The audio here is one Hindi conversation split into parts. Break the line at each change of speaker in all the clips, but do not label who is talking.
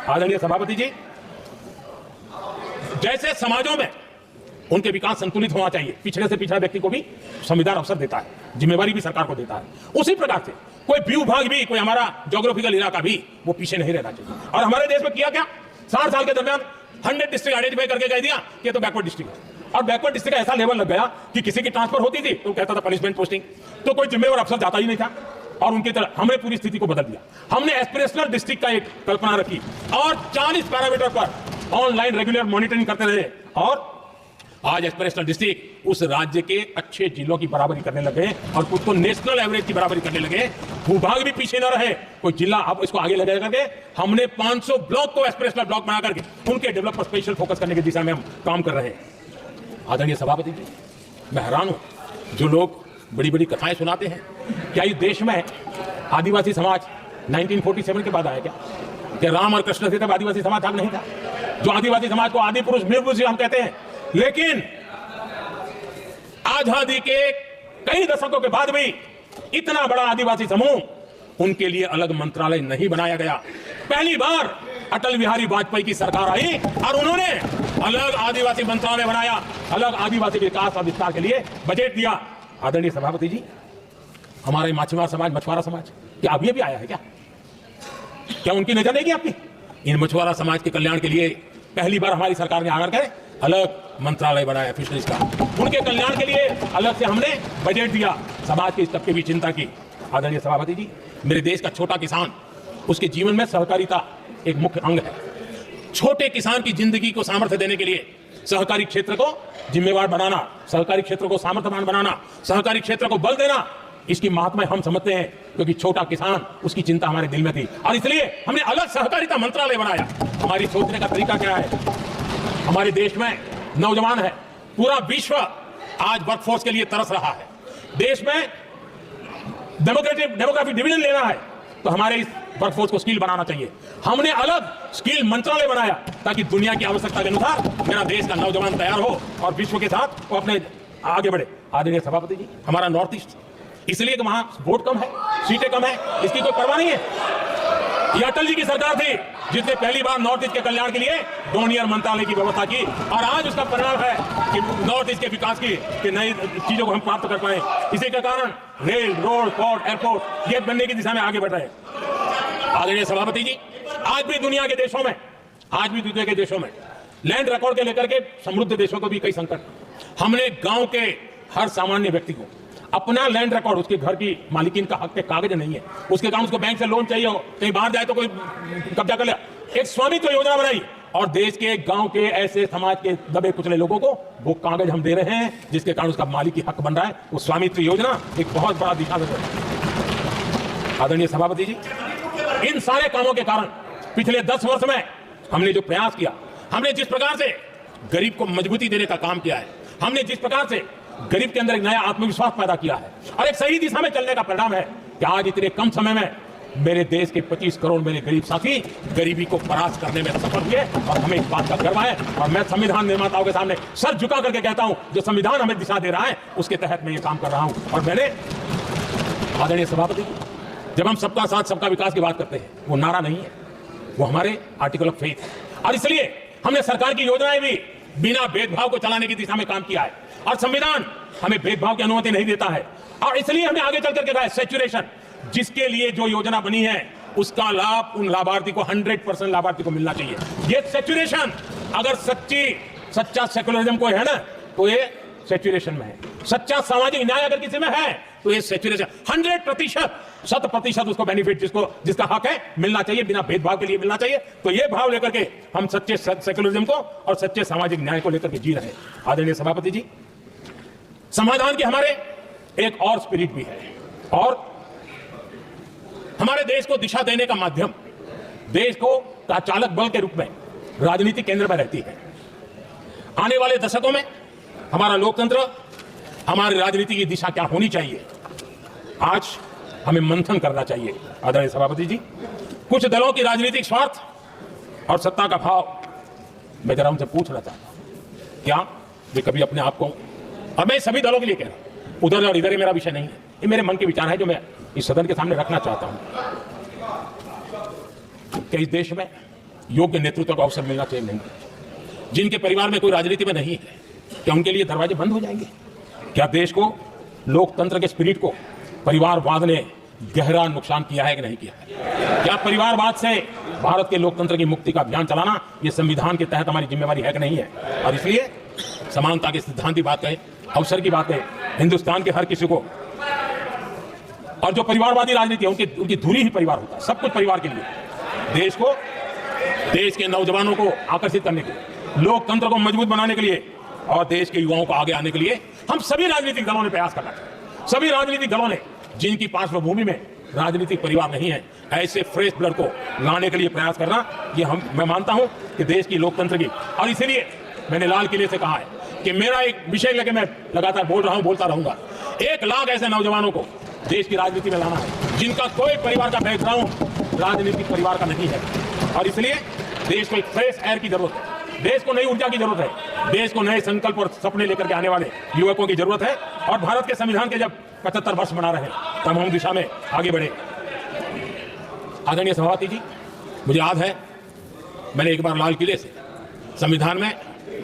आदरणीय सभापति जी, जैसे समाजों में उनके विकास संतुलित होना चाहिए, पिछड़े से पिछड़ा व्यक्ति को भी संविधान अवसर देता है, जिम्मेवारी भी सरकार को देता है, उसी प्रकार से कोई भी विभाग भी, कोई हमारा ज्योग्राफिकल इलाका भी वो पीछे नहीं रहना चाहिए। और हमारे देश में किया क्या, 60 साल के दरमियान 100 डिस्ट्रिक्ट आइडेंटिफाई करके कह दिया कि ये तो बैकवर्ड डिस्ट्रिक्ट है। और बैकवर्ड डिस्ट्रिक्ट का ऐसा लेवल लग गया कि किसी की ट्रांसफर होती थी तो कहता था पनिशमेंट पोस्टिंग, तो कोई जिम्मेवार अफसर जाता ही नहीं था। और उनकी तरह हमने पूरी स्थिति को बदल दिया। हमने एस्पिरेशनल डिस्ट्रिक्ट का एक कल्पना रखी और 40 पैरामीटर पर ऑनलाइन रेगुलर मॉनिटरिंग करते रहे, और आज एस्पिरेशनल डिस्ट्रिक्ट उस राज्य के अच्छे जिलों की बराबरी करने लगे और खुद को नेशनल एवरेज की बराबरी करने लगे। भूभाग भी पीछे न रहे, कोई जिला अब इसको आगे लगा करके हमने 500 ब्लॉक को एस्पिरेशनल ब्लॉक बना करके उनके डेवलप पर स्पेशल फोकस करने की दिशा में हम काम कर रहे हैं। आदरणीय सभापति जी, मैं हैरान हूं जो लोग बड़ी बड़ी कथाएं सुनाते हैं। क्या इस देश में आदिवासी समाज 1947 के बाद आया क्या? कि राम और कृष्ण थे तब आदिवासी समाज नहीं था? जो आदिवासी समाज को आदि पुरुष मृग पुरुष हम कहते हैं, लेकिन आजादी के कई दशकों के बाद भी इतना बड़ा आदिवासी समूह, उनके लिए अलग मंत्रालय नहीं बनाया गया। पहली बार अटल बिहारी वाजपेयी की सरकार आई और उन्होंने अलग आदिवासी मंत्रालय बनाया, अलग आदिवासी विकास और विस्तार के लिए बजट दिया। आदरणीय सभापति जी, हमारे माछीमार समाज, मछुआरा समाज, क्या अभी भी आया है क्या? क्या उनकी नजर नहीं की आपकी? इन मछुआरा समाज के कल्याण के लिए पहली बार हमारी सरकार ने आकर के अलग मंत्रालय बनाया फिशरीज का, उनके कल्याण के लिए अलग से हमने बजट दिया, समाज के इस तबके की चिंता की। आदरणीय सभापति जी, मेरे देश का छोटा किसान, उसके जीवन में सहकारिता एक मुख्य अंग है। छोटे किसान की जिंदगी को सामर्थ्य देने के लिए सहकारी क्षेत्र को जिम्मेवार बनाना, सहकारी क्षेत्र को सामर्थ्यवान बनाना, सहकारी क्षेत्र को बल देना, इसकी महात्मा हम समझते हैं, क्योंकि छोटा किसान, उसकी चिंता हमारे दिल में थी और इसलिए हमने अलग सहकारिता मंत्रालय बनाया। हमारी सोचने का तरीका क्या है? हमारे देश में नौजवान है, पूरा विश्व आज वर्कफोर्स के लिए तरस रहा है। देश में डेमोग्राफिक डिवीजन लेना है तो हमारे इस वर्कफोर्स को स्किल बनाना चाहिए। हमने अलग स्किल मंत्रालय बनाया ताकि दुनिया की आवश्यकता के अनुसार मेरा देश का नौजवान तैयार हो और विश्व के साथ वो अपने आगे बढ़े। आदरणीय सभापति जी, हमारा नॉर्थ ईस्ट इसलिए कि वहां वोट कम है, सीटें कम है, इसकी कोई परवाह नहीं है। ये अटल जी की सरकार थी जिसने पहली बार नॉर्थ ईस्ट के कल्याण के लिए डोनियर मंत्रालय की व्यवस्था की और आज उसका परिणाम है कि नॉर्थ ईस्ट के विकास की नई चीजों को हम प्राप्त कर पाए। इसी के कारण रेल, रोड, पोर्ट, एयरपोर्ट ये बनने की दिशा में आगे बढ़ रहे हैं। आदरणीय सभापति जी, आज भी दुनिया के देशों में लैंड रिकॉर्ड के लेकर के समृद्ध देशों को भी कई संकट। हमने गांव के हर सामान्य व्यक्ति को अपना लैंड रिकॉर्ड, उसके घर की मालिकीन का हक के कागज नहीं है, उसके कारण उसको बैंक से लोन चाहिए हो, कहीं बाहर जाए तो कोई कब्जा कर ले, एक स्वामित्व योजना बनाई और देश के गांव के ऐसे समाज के दबे कुचले लोगों को वो कागज हम दे रहे हैं जिसके कारण उसका मालिकी हक बन रहा है। वो स्वामित्व योजना एक बहुत बड़ा दिशा है। आदरणीय सभापति जी, इन सारे कामों के कारण पिछले 10 वर्ष में हमने जो प्रयास किया, हमने जिस प्रकार से गरीब को मजबूती देने का काम किया है, हमने जिस प्रकार से गरीब के अंदर एक नया आत्मविश्वास पैदा किया है और एक सही दिशा में चलने का परिणाम है कि आज इतने कम समय में मेरे देश के 25 करोड़ मेरे गरीब साथी गरीबी को परास्त करने में सफल हुए और हमें इस बात का गर्व है। और मैं संविधान निर्माताओं के सामने सर झुका करके कहता हूं, जो संविधान हमें दिशा दे रहा है उसके तहत मैं ये काम कर रहा हूं। और मैंने, आदरणीय सभापति, जब हम सबका साथ सबका विकास की बात करते हैं, वो नारा नहीं है, वो हमारे आर्टिकल ऑफ फेथ है। और इसलिए हमने सरकार की योजनाएं भी बिना भेदभाव को चलाने की दिशा में काम किया है और संविधान हमें भेदभाव की अनुमति नहीं देता है। और इसलिए हमने आगे चल करके कहा है सेचुरेशन, जिसके लिए जो योजना बनी है उसका लाभ उन लाभार्थी को 100% लाभार्थी को मिलना चाहिए। ये सेचुरेशन अगर सच्चा सेकुलरिज्म को है ना तो ये सेचुरेशन में है। सच्चा सामाजिक न्याय अगर किसी में है तो ये सेचुरेशन 100%, 100% उसको बेनिफिट जिसका हक है मिलना चाहिए, बिना भेदभाव के लिए मिलना चाहिए। तो ये भाव लेकर के हम सच्चे सेकुलरिज्म को और सच्चे सामाजिक न्याय को लेकर के जी रहे हैं। आदरणीय सभापति जी, समाधान की हमारे एक और स्पिरिट भी है और हमारे देश को दिशा देने का माध्यम, देश को का चालक बल के रूप में राजनीति केंद्र में रहती है। आने वाले दशकों में हमारा लोकतंत्र, हमारी राजनीति की दिशा क्या होनी चाहिए, आज हमें मंथन करना चाहिए। आदरणीय सभापति जी, कुछ दलों की राजनीतिक स्वार्थ और सत्ता का भाव, मैं जरा उनसे पूछना चाहता हूं, क्या वे कभी अपने आप को, और मैं सभी दलों के लिए कह रहा हूं, उधर और इधर ये मेरा विषय नहीं है, ये मेरे मन के विचार है जो मैं इस सदन के सामने रखना चाहता हूं कि इस देश में योग्य नेतृत्व का अवसर मिलना चाहिए। नहीं, जिनके परिवार में कोई राजनीति में नहीं है, क्या उनके लिए दरवाजे बंद हो जाएंगे? क्या देश को, लोकतंत्र के स्पिरिट को परिवारवाद ने गहरा नुकसान किया है कि नहीं किया है? क्या परिवारवाद से भारत के लोकतंत्र की मुक्ति का अभियान चलाना ये संविधान के तहत हमारी जिम्मेवारी है कि नहीं है? और इसलिए समानता के सिद्धांत की बात है, अवसर की बात है, हिंदुस्तान के हर किसी को, और जो परिवारवादी राजनीति है उनकी धुरी ही परिवार होता है, सब कुछ परिवार के लिए। देश को, देश के नौजवानों को आकर्षित करने के लिए, लोकतंत्र को मजबूत बनाने के लिए और देश के युवाओं को आगे आने के लिए हम सभी राजनीतिक दलों ने प्रयास करना चाहिए। सभी राजनीतिक दलों ने, जिनकी पार्श्वभूमि में राजनीतिक परिवार नहीं है, ऐसे फ्रेश ब्लड को लाने के लिए प्रयास करना, ये मैं मानता हूं कि देश की लोकतंत्र की। और इसीलिए मैंने लाल किले से कहा है कि मेरा एक विषय लेके मैं लगातार बोल रहा हूं, बोलता रहूंगा। 1 लाख ऐसे नौजवानों को देश की राजनीति में लाना है जिनका कोई परिवार का बैकग्राउंड राजनीतिक परिवार का नहीं है। और इसलिए देश को एक फ्रेश एयर की जरूरत है, देश को नई ऊर्जा की जरूरत है, देश को नए संकल्प और सपने लेकर के आने वाले युवकों की जरूरत है। और भारत के संविधान के जब 75 वर्ष बना रहे हैं तब हम दिशा में आगे बढ़े। आदरणीय सभापति जी, मुझे याद है मैंने एक बार लाल किले से संविधान में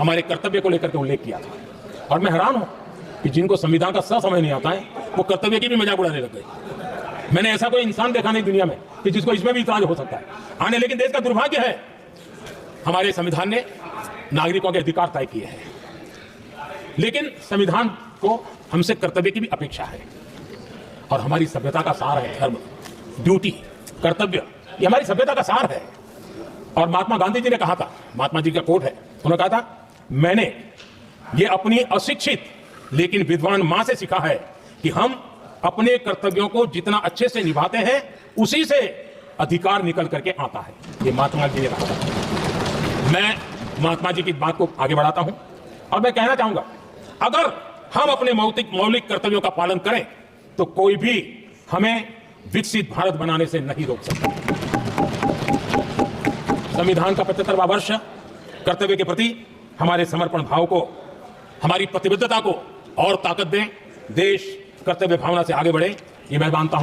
हमारे कर्तव्य को लेकर के उल्लेख किया था, और मैं हैरान हूं कि जिनको संविधान का सही समझ नहीं आता है वो कर्तव्य की भी मजाक उड़ाने लग गए। मैंने ऐसा कोई इंसान देखा नहीं दुनिया में कि जिसको इसमें भी इतराज हो सकता है आने। लेकिन देश का दुर्भाग्य है, हमारे संविधान ने नागरिकों के अधिकार तय किए हैं, लेकिन संविधान को हमसे कर्तव्य की भी अपेक्षा है। और हमारी सभ्यता का सार है धर्म, ड्यूटी, कर्तव्य, ये हमारी सभ्यता का सार है। और महात्मा गांधी जी ने कहा था, महात्मा जी का कोट है, उन्होंने कहा था, मैंने ये अपनी अशिक्षित लेकिन विद्वान मां से सीखा है कि हम अपने कर्तव्यों को जितना अच्छे से निभाते हैं उसी से अधिकार निकल करके आता है। ये महात्मा जी ने कहा था। मैं महात्मा जी की बात को आगे बढ़ाता हूं और मैं कहना चाहूंगा, अगर हम अपने मौलिक कर्तव्यों का पालन करें तो कोई भी हमें विकसित भारत बनाने से नहीं रोक सकता। संविधान का 75वां वर्ष कर्तव्य के प्रति हमारे समर्पण भाव को, हमारी प्रतिबद्धता को और ताकत दें, देश कर्तव्य भावना से आगे बढ़े, ये मैं मानता हूं।